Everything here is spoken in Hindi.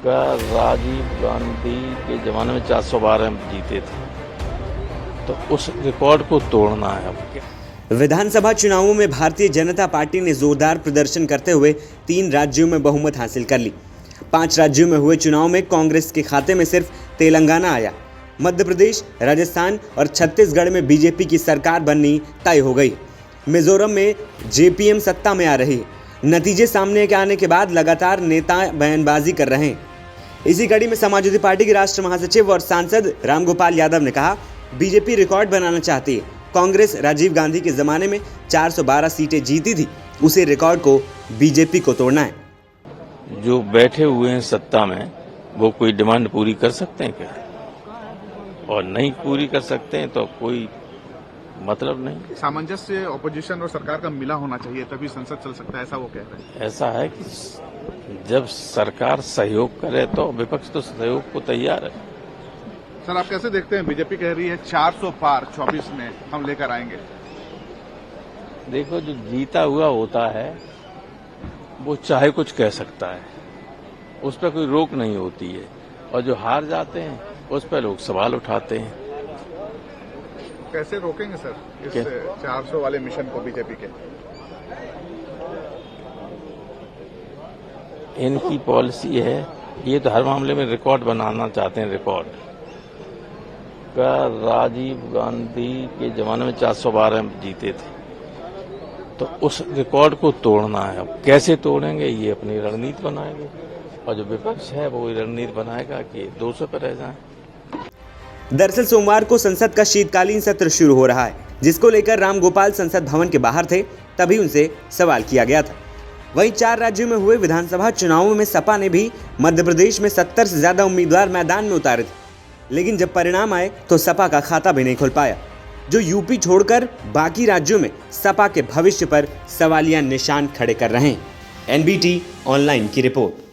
का राजीव गांधी के ज़माने में 400 बार हम जीते थे, तो उस रिकॉर्ड को तोड़ना है अब। विधानसभा चुनावों में भारतीय जनता पार्टी ने जोरदार प्रदर्शन करते हुए 3 राज्यों में बहुमत हासिल कर ली। 5 राज्यों में हुए चुनाव में कांग्रेस के खाते में सिर्फ तेलंगाना आया। मध्य प्रदेश, राजस्थान और छत्तीसगढ़ में बीजेपी की सरकार बननी तय हो गई। मिजोरम में जेपीएम सत्ता में आ रही। नतीजे सामने के आने के बाद लगातार नेता बयानबाजी कर रहे हैं। इसी कड़ी में समाजवादी पार्टी के राष्ट्रीय महासचिव और सांसद रामगोपाल यादव ने कहा, बीजेपी रिकॉर्ड बनाना चाहती है। कांग्रेस राजीव गांधी के जमाने में 412 सीटें जीती थी, उसे रिकॉर्ड को बीजेपी को तोड़ना है। जो बैठे हुए हैं सत्ता में, वो कोई डिमांड पूरी कर सकते हैं क्या? और नहीं पूरी कर सकते हैं तो कोई मतलब नहीं। सामंजस्य ऑपोजिशन और सरकार का मिला होना चाहिए, तभी संसद चल सकता है, ऐसा वो कह रहे हैं। ऐसा है कि जब सरकार सहयोग करे तो विपक्ष तो सहयोग को तैयार है। सर, आप कैसे देखते हैं? बीजेपी कह रही है 400 पार 24 में हम लेकर आएंगे। देखो, जो जीता हुआ होता है वो चाहे कुछ कह सकता है, उस पर कोई रोक नहीं होती है, और जो हार जाते हैं उस पर लोग सवाल उठाते हैं। कैसे रोकेंगे सर इस 400 वाले मिशन को बीजेपी के? इनकी पॉलिसी है, ये तो हर मामले में रिकॉर्ड बनाना चाहते हैं। रिकॉर्ड का राजीव गांधी के ज़माने में 400 बार हम जीते थे, तो उस रिकॉर्ड को तोड़ना है। अब कैसे तोड़ेंगे, ये अपनी रणनीति बनाएंगे, और जो विपक्ष है वो रणनीति बनाएगा कि 200 पर रह जाए। दरअसल सोमवार को संसद का शीतकालीन सत्र शुरू हो रहा है, जिसको लेकर रामगोपाल संसद भवन के बाहर थे, तभी उनसे सवाल किया गया था। वहीं 4 राज्यों में हुए विधानसभा चुनावों में सपा ने भी मध्य प्रदेश में 70 से ज्यादा उम्मीदवार मैदान में उतारे थे, लेकिन जब परिणाम आए तो सपा का खाता भी नहीं खुल पाया, जो यूपी छोड़कर बाकी राज्यों में सपा के भविष्य पर सवालिया निशान खड़े कर रहे हैं। एनबीटी ऑनलाइन की रिपोर्ट।